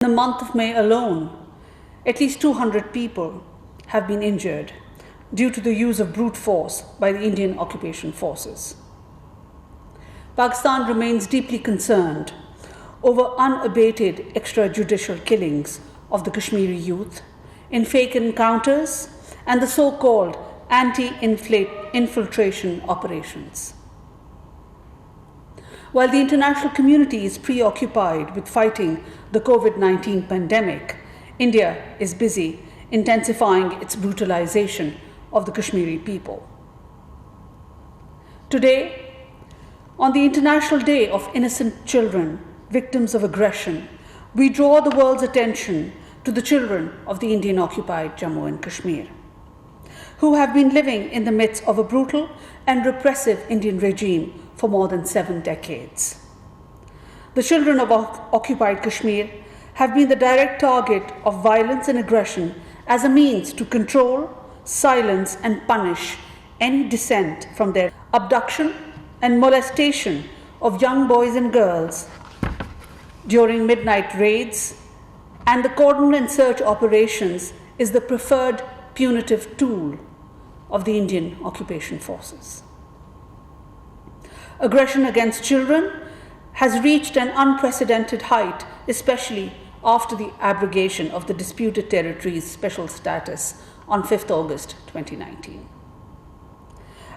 In the month of May alone, at least 200 people have been injured due to the use of brute force by the Indian occupation forces. Pakistan remains deeply concerned over unabated extrajudicial killings of the Kashmiri youth in fake encounters and the so-called anti-infiltration operations. While the international community is preoccupied with fighting the COVID-19 pandemic, India is busy intensifying its brutalization of the Kashmiri people. Today, on the International Day of Innocent Children, Victims of Aggression, we draw the world's attention to the children of the Indian-occupied Jammu and Kashmir, who have been living in the midst of a brutal and repressive Indian regime for more than 7 decades. The children of occupied Kashmir have been the direct target of violence and aggression as a means to control, silence, and punish any dissent from their abduction and molestation of young boys and girls during midnight raids, and the cordon and search operations is the preferred punitive tool of the Indian occupation forces. Aggression against children has reached an unprecedented height, especially after the abrogation of the disputed territories' special status on 5th August 2019.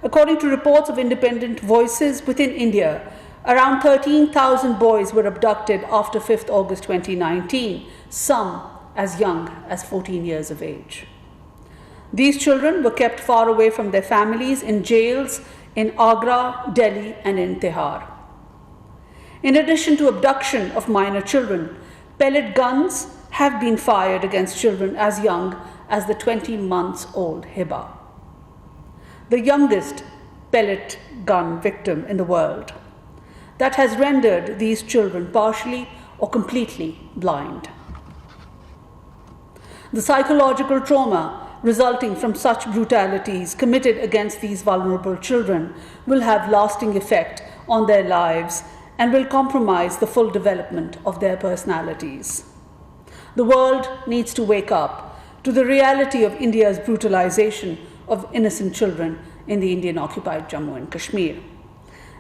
According to reports of independent voices within India, around 13,000 boys were abducted after 5th August 2019, some as young as 14 years of age. These children were kept far away from their families in jails in Agra, Delhi, and in Tihar. In addition to abduction of minor children, pellet guns have been fired against children as young as the 20-month-old Hiba, the youngest pellet gun victim in the world, that has rendered these children partially or completely blind. The psychological trauma resulting from such brutalities committed against these vulnerable children will have lasting effect on their lives and will compromise the full development of their personalities. The world needs to wake up to the reality of India's brutalization of innocent children in the Indian-occupied Jammu and Kashmir.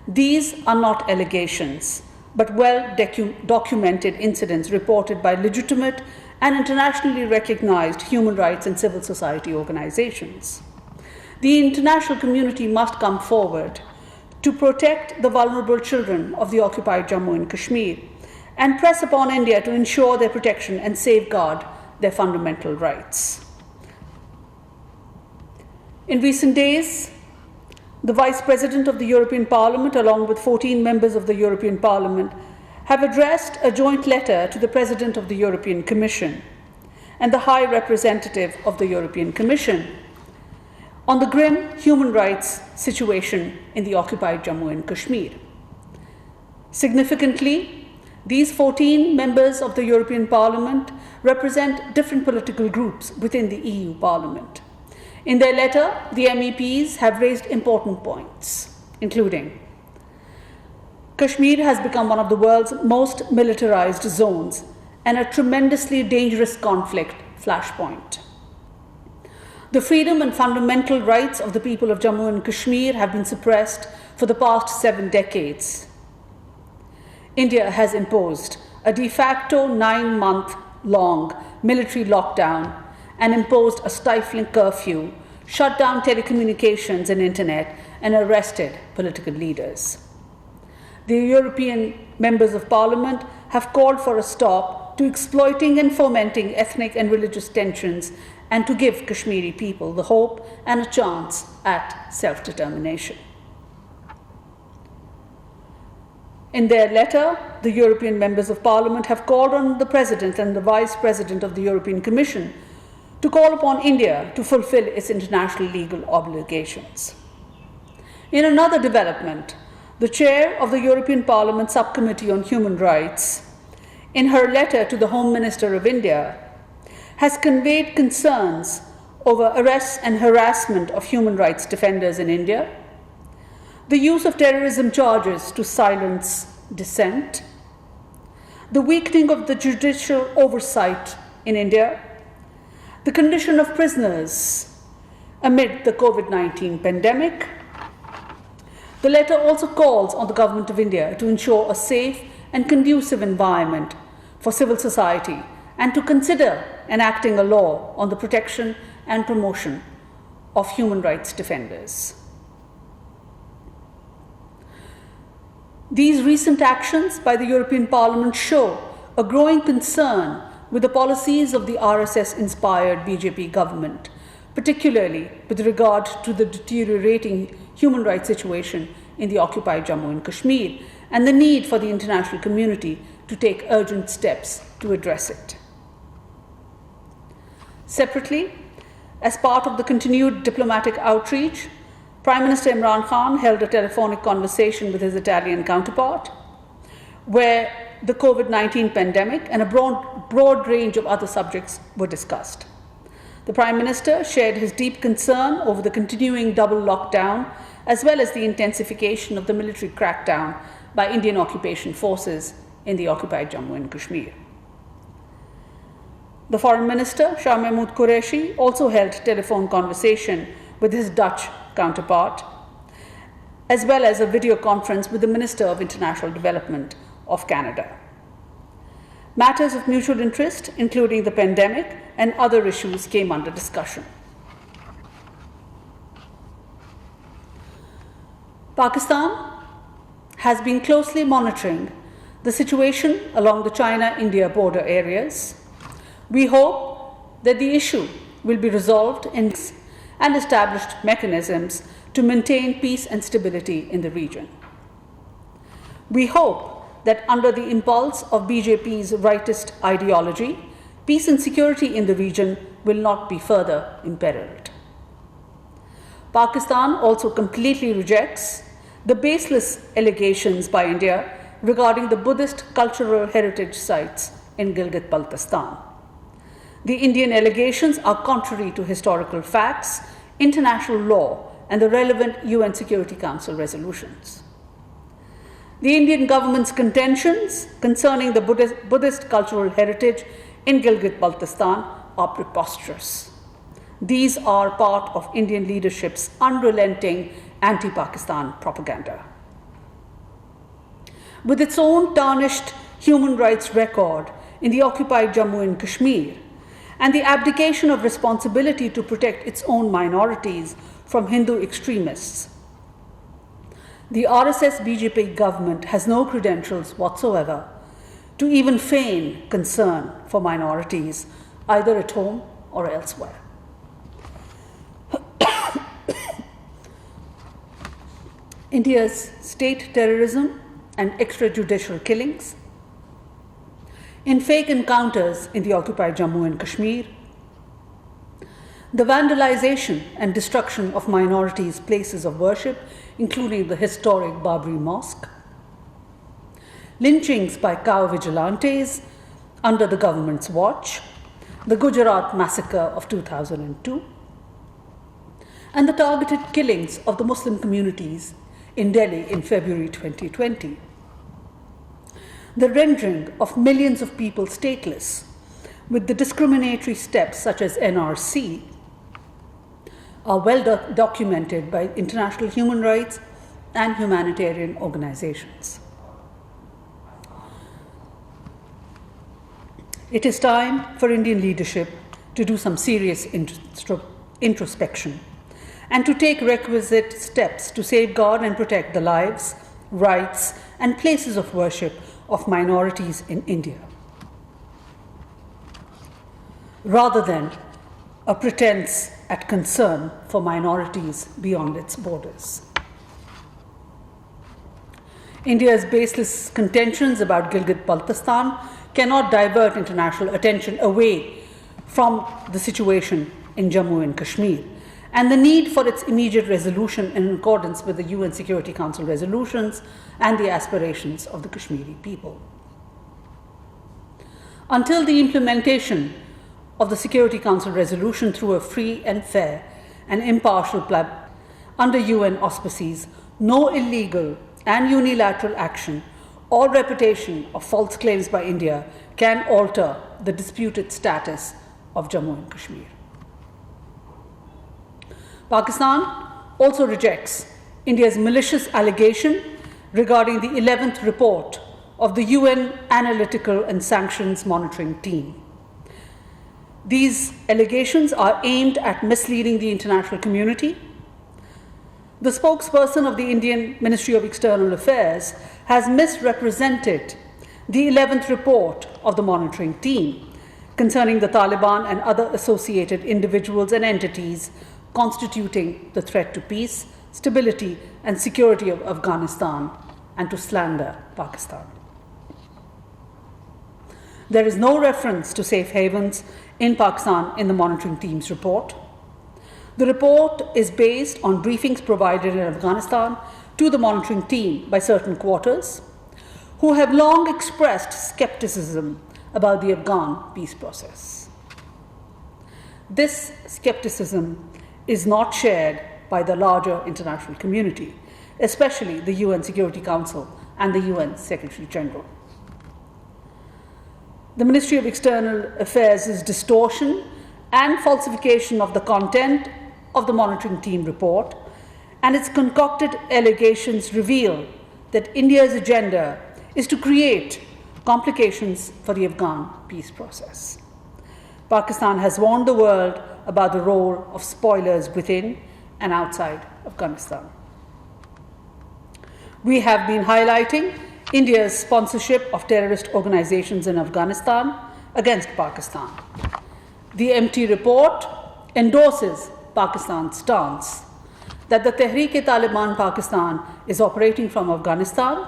These are not allegations, but well-documented incidents reported by legitimate and internationally recognized human rights and civil society organizations. The international community must come forward to protect the vulnerable children of the occupied Jammu and Kashmir and press upon India to ensure their protection and safeguard their fundamental rights. In recent days, the Vice President of the European Parliament, along with 14 members of the European Parliament, have addressed a joint letter to the President of the European Commission and the High Representative of the European Commission on the grim human rights situation in the occupied Jammu and Kashmir. Significantly, these 14 members of the European Parliament represent different political groups within the EU Parliament. In their letter, the MEPs have raised important points, including Kashmir has become one of the world's most militarized zones and a tremendously dangerous conflict flashpoint. The freedom and fundamental rights of the people of Jammu and Kashmir have been suppressed for the past 7 decades. India has imposed a de facto 9-month-long military lockdown and imposed a stifling curfew, shut down telecommunications and internet, and arrested political leaders. The European members of Parliament have called for a stop to exploiting and fomenting ethnic and religious tensions and to give Kashmiri people the hope and a chance at self-determination. In their letter, the European members of Parliament have called on the President and the Vice President of the European Commission to call upon India to fulfill its international legal obligations. In another development, the chair of the European Parliament Subcommittee on Human Rights, in her letter to the Home Minister of India, has conveyed concerns over arrests and harassment of human rights defenders in India, the use of terrorism charges to silence dissent, the weakening of the judicial oversight in India, the condition of prisoners amid the COVID-19 pandemic. The letter also calls on the Government of India to ensure a safe and conducive environment for civil society and to consider enacting a law on the protection and promotion of human rights defenders. These recent actions by the European Parliament show a growing concern with the policies of the RSS-inspired BJP government, particularly with regard to the deteriorating human rights situation in the occupied Jammu and Kashmir and the need for the international community to take urgent steps to address it. Separately, as part of the continued diplomatic outreach, Prime Minister Imran Khan held a telephonic conversation with his Italian counterpart, where the COVID-19 pandemic and a broad range of other subjects were discussed. The Prime Minister shared his deep concern over the continuing double lockdown, as well as the intensification of the military crackdown by Indian occupation forces in the occupied Jammu and Kashmir. The Foreign Minister, Shah Mahmood Qureshi, also held telephone conversation with his Dutch counterpart, as well as a video conference with the Minister of International Development of Canada. Matters of mutual interest, including the pandemic and other issues, came under discussion. Pakistan has been closely monitoring the situation along the China-India border areas. We hope that the issue will be resolved and established mechanisms to maintain peace and stability in the region. We hope that under the impulse of BJP's rightist ideology, peace and security in the region will not be further imperiled. Pakistan also completely rejects the baseless allegations by India regarding the Buddhist cultural heritage sites in Gilgit-Baltistan. The Indian allegations are contrary to historical facts, international law, and the relevant UN Security Council resolutions. The Indian government's contentions concerning the Buddhist cultural heritage in Gilgit-Baltistan are preposterous. These are part of Indian leadership's unrelenting anti-Pakistan propaganda. With its own tarnished human rights record in the occupied Jammu and Kashmir, and the abdication of responsibility to protect its own minorities from Hindu extremists, the RSS-BJP government has no credentials whatsoever to even feign concern for minorities, either at home or elsewhere. India's state terrorism and extrajudicial killings, in fake encounters in the occupied Jammu and Kashmir, the vandalization and destruction of minorities' places of worship, including the historic Babri Mosque, lynchings by cow vigilantes under the government's watch, the Gujarat massacre of 2002, and the targeted killings of the Muslim communities in Delhi in February 2020. The rendering of millions of people stateless with the discriminatory steps such as NRC are well documented by international human rights and humanitarian organizations. It is time for Indian leadership to do some serious introspection and to take requisite steps to safeguard and protect the lives, rights, and places of worship of minorities in India, rather than a pretense at concern for minorities beyond its borders. India's baseless contentions about Gilgit-Baltistan cannot divert international attention away from the situation in Jammu and Kashmir and the need for its immediate resolution in accordance with the UN Security Council resolutions and the aspirations of the Kashmiri people. Until the implementation of the Security Council resolution through a free and fair and impartial under UN auspices, no illegal and unilateral action or reputation of false claims by India can alter the disputed status of Jammu and Kashmir. Pakistan also rejects India's malicious allegation regarding the 11th report of the UN Analytical and Sanctions Monitoring Team. These allegations are aimed at misleading the international community. The spokesperson of the Indian Ministry of External Affairs has misrepresented the 11th report of the monitoring team concerning the Taliban and other associated individuals and entities constituting the threat to peace, stability, and security of Afghanistan, and to slander Pakistan. There is no reference to safe havens in Pakistan in the monitoring team's report. The report is based on briefings provided in Afghanistan to the monitoring team by certain quarters who have long expressed skepticism about the Afghan peace process. This skepticism is not shared by the larger international community, especially the UN Security Council and the UN Secretary General. The Ministry of External Affairs' distortion and falsification of the content of the monitoring team report and its concocted allegations reveal that India's agenda is to create complications for the Afghan peace process. Pakistan has warned the world about the role of spoilers within and outside Afghanistan. We have been highlighting India's sponsorship of terrorist organizations in Afghanistan against Pakistan. The MT report endorses Pakistan's stance that the Tehreek-e-Taliban Pakistan is operating from Afghanistan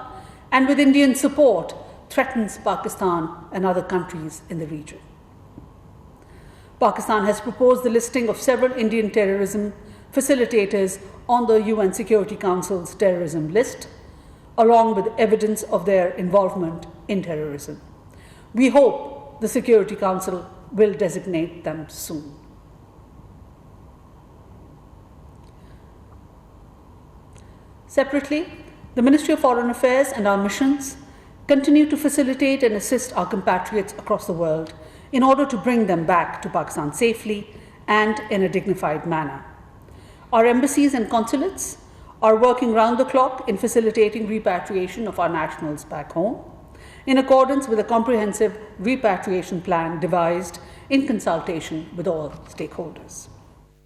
and with Indian support threatens Pakistan and other countries in the region. Pakistan has proposed the listing of several Indian terrorism facilitators on the UN Security Council's terrorism list, along with evidence of their involvement in terrorism. We hope the Security Council will designate them soon. Separately, the Ministry of Foreign Affairs and our missions continue to facilitate and assist our compatriots across the world in order to bring them back to Pakistan safely and in a dignified manner. Our embassies and consulates are working round the clock in facilitating repatriation of our nationals back home in accordance with a comprehensive repatriation plan devised in consultation with all stakeholders.